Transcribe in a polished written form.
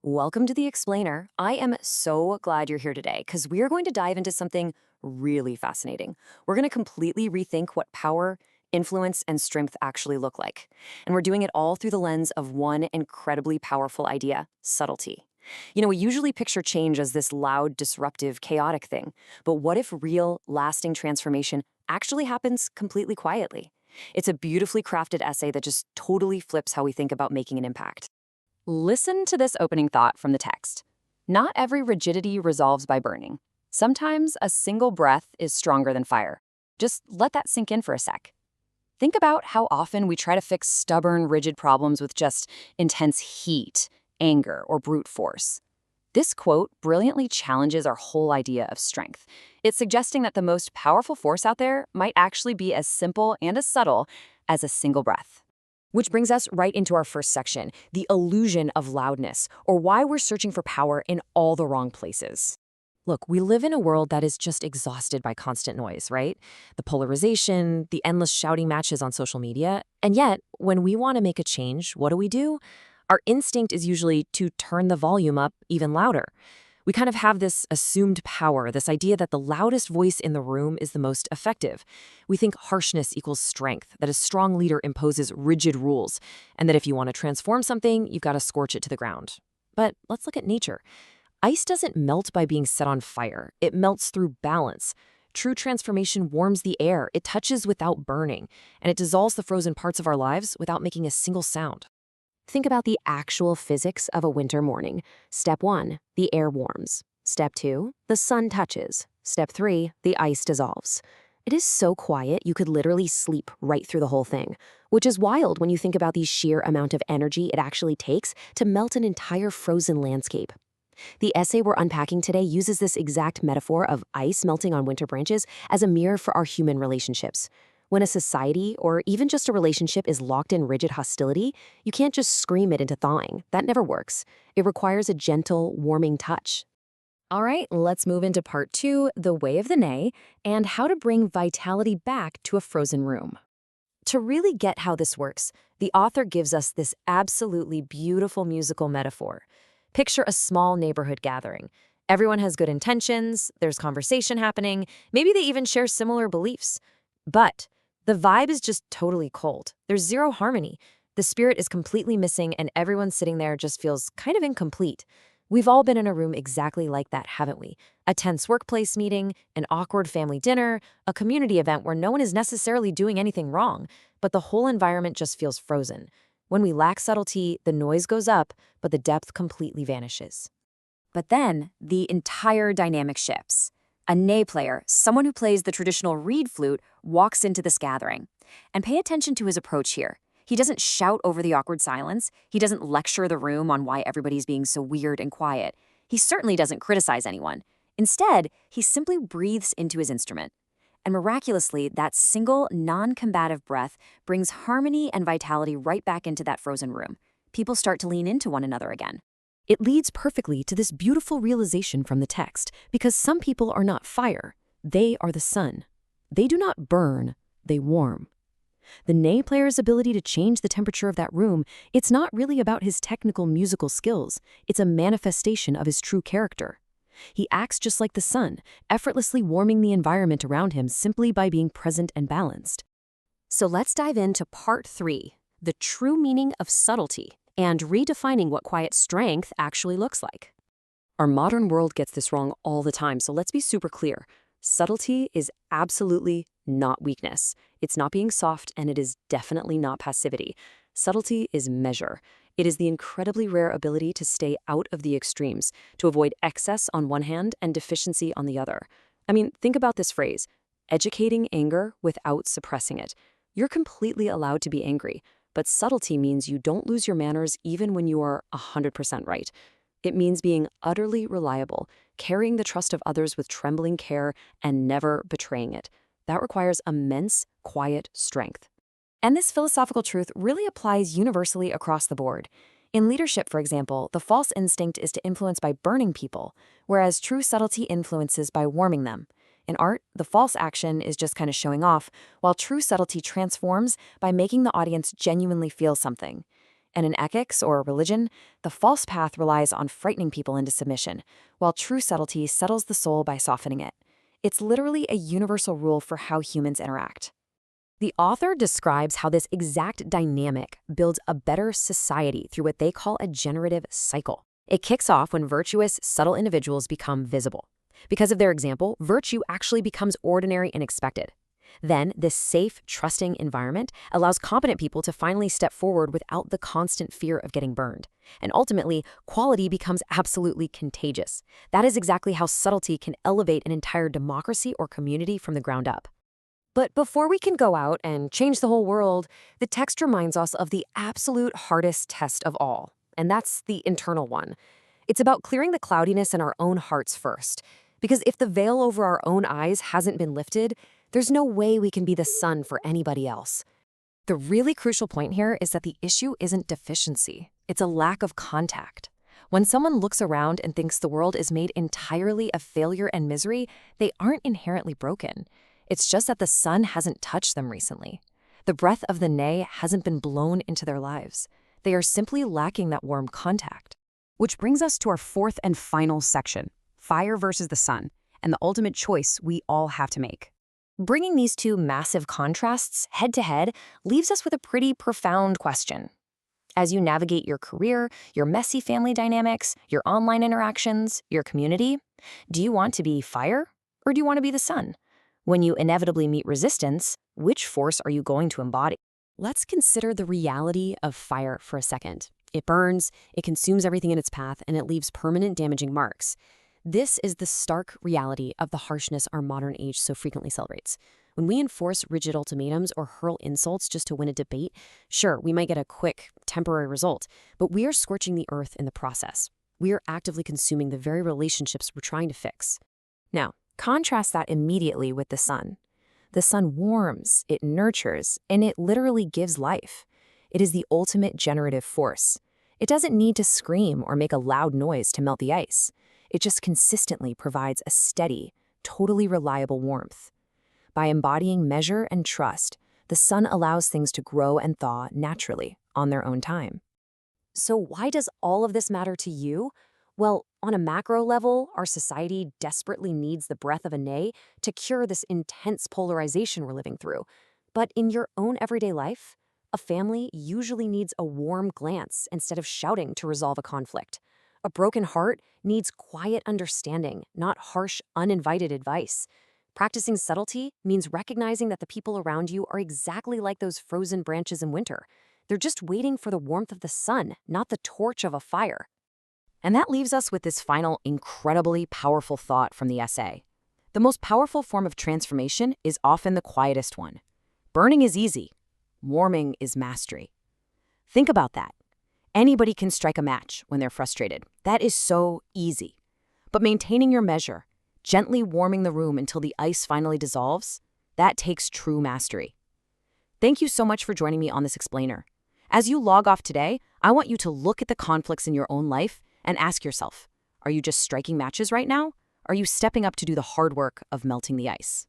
Welcome to The Explainer. I am so glad you're here today because we are going to dive into something really fascinating. We're going to completely rethink what power, influence, and strength actually look like. And we're doing it all through the lens of one incredibly powerful idea: subtlety. We usually picture change as this loud, disruptive, chaotic thing. But what if real, lasting transformation actually happens completely quietly? It's a beautifully crafted essay that just totally flips how we think about making an impact. Listen to this opening thought from the text. Not every rigidity resolves by burning. Sometimes a single breath is stronger than fire. Just let that sink in for a sec. Think about how often we try to fix stubborn, rigid problems with just intense heat, anger, or brute force. This quote brilliantly challenges our whole idea of strength. It's suggesting that the most powerful force out there might actually be as simple and as subtle as a single breath. Which brings us right into our first section, the illusion of loudness, or why we're searching for power in all the wrong places. Look, we live in a world that is just exhausted by constant noise, right? The polarization, the endless shouting matches on social media. And yet, when we want to make a change, what do? Our instinct is usually to turn the volume up even louder. We kind of have this assumed power, this idea that the loudest voice in the room is the most effective. We think harshness equals strength, that a strong leader imposes rigid rules, and that if you want to transform something, you've got to scorch it to the ground. But let's look at nature. Ice doesn't melt by being set on fire. It melts through balance. True transformation warms the air. It touches without burning, and it dissolves the frozen parts of our lives without making a single sound. Think about the actual physics of a winter morning. Step 1, the air warms. Step 2, the sun touches. Step 3, the ice dissolves. It is so quiet you could literally sleep right through the whole thing, which is wild when you think about the sheer amount of energy it actually takes to melt an entire frozen landscape. The essay we're unpacking today uses this exact metaphor of ice melting on winter branches as a mirror for our human relationships. When a society, or even just a relationship, is locked in rigid hostility, you can't just scream it into thawing. That never works. It requires a gentle, warming touch. All right, let's move into part 2, the way of the nay, and how to bring vitality back to a frozen room. To really get how this works, the author gives us this absolutely beautiful musical metaphor. Picture a small neighborhood gathering. Everyone has good intentions, there's conversation happening, maybe they even share similar beliefs. But the vibe is just totally cold. There's zero harmony. The spirit is completely missing, and everyone sitting there just feels kind of incomplete. We've all been in a room exactly like that, haven't we? A tense workplace meeting, an awkward family dinner, a community event where no one is necessarily doing anything wrong, but the whole environment just feels frozen. When we lack subtlety, the noise goes up, but the depth completely vanishes. But then, the entire dynamic shifts. A nay player, someone who plays the traditional reed flute, walks into this gathering. And pay attention to his approach here. He doesn't shout over the awkward silence. He doesn't lecture the room on why everybody's being so weird and quiet. He certainly doesn't criticize anyone. Instead, he simply breathes into his instrument. And miraculously, that single, non-combative breath brings harmony and vitality right back into that frozen room. People start to lean into one another again. It leads perfectly to this beautiful realization from the text, because some people are not fire, they are the sun. They do not burn, they warm. The nay player's ability to change the temperature of that room, it's not really about his technical musical skills, it's a manifestation of his true character. He acts just like the sun, effortlessly warming the environment around him simply by being present and balanced. So let's dive into part 3, the true meaning of subtlety, and redefining what quiet strength actually looks like. Our modern world gets this wrong all the time, so let's be super clear. Subtlety is absolutely not weakness. It's not being soft, and it is definitely not passivity. Subtlety is measure. It is the incredibly rare ability to stay out of the extremes, to avoid excess on one hand and deficiency on the other. I mean, think about this phrase: educating anger without suppressing it. You're completely allowed to be angry. But subtlety means you don't lose your manners even when you are 100% right. It means being utterly reliable, carrying the trust of others with trembling care, and never betraying it. That requires immense, quiet strength. And this philosophical truth really applies universally across the board. In leadership, for example, the false instinct is to influence by burning people, whereas true subtlety influences by warming them. In art, the false action is just kind of showing off, while true subtlety transforms by making the audience genuinely feel something. And in ethics or religion, the false path relies on frightening people into submission, while true subtlety settles the soul by softening it. It's literally a universal rule for how humans interact. The author describes how this exact dynamic builds a better society through what they call a generative cycle. It kicks off when virtuous, subtle individuals become visible. Because of their example, virtue actually becomes ordinary and expected. Then, this safe, trusting environment allows competent people to finally step forward without the constant fear of getting burned. And ultimately, quality becomes absolutely contagious. That is exactly how subtlety can elevate an entire democracy or community from the ground up. But before we can go out and change the whole world, the text reminds us of the absolute hardest test of all, and that's the internal one. It's about clearing the cloudiness in our own hearts first. Because if the veil over our own eyes hasn't been lifted, there's no way we can be the sun for anybody else. The really crucial point here is that the issue isn't deficiency. It's a lack of contact. When someone looks around and thinks the world is made entirely of failure and misery, they aren't inherently broken. It's just that the sun hasn't touched them recently. The breath of the nay hasn't been blown into their lives. They are simply lacking that warm contact. Which brings us to our fourth and final section, fire versus the sun, and the ultimate choice we all have to make. Bringing these two massive contrasts head to head leaves us with a pretty profound question. As you navigate your career, your messy family dynamics, your online interactions, your community, do you want to be fire or do you want to be the sun? When you inevitably meet resistance, which force are you going to embody? Let's consider the reality of fire for a second. It burns, it consumes everything in its path, and it leaves permanent damaging marks. This is the stark reality of the harshness our modern age so frequently celebrates. When we enforce rigid ultimatums or hurl insults just to win a debate, sure, we might get a quick, temporary result, but we are scorching the earth in the process. We are actively consuming the very relationships we're trying to fix. Now, contrast that immediately with the sun. The sun warms, it nurtures, and it literally gives life. It is the ultimate generative force. It doesn't need to scream or make a loud noise to melt the ice. It just consistently provides a steady, totally reliable warmth. By embodying measure and trust, the sun allows things to grow and thaw naturally on their own time. So why does all of this matter to you? Well, on a macro level, our society desperately needs the breath of a nay to cure this intense polarization we're living through. But in your own everyday life, a family usually needs a warm glance instead of shouting to resolve a conflict. A broken heart needs quiet understanding, not harsh, uninvited advice. Practicing subtlety means recognizing that the people around you are exactly like those frozen branches in winter. They're just waiting for the warmth of the sun, not the torch of a fire. And that leaves us with this final, incredibly powerful thought from the essay. The most powerful form of transformation is often the quietest one. Burning is easy. Warming is mastery. Think about that. Anybody can strike a match when they're frustrated. That is so easy. But maintaining your measure, gently warming the room until the ice finally dissolves, that takes true mastery. Thank you so much for joining me on this explainer. As you log off today, I want you to look at the conflicts in your own life and ask yourself, are you just striking matches right now? Are you stepping up to do the hard work of melting the ice?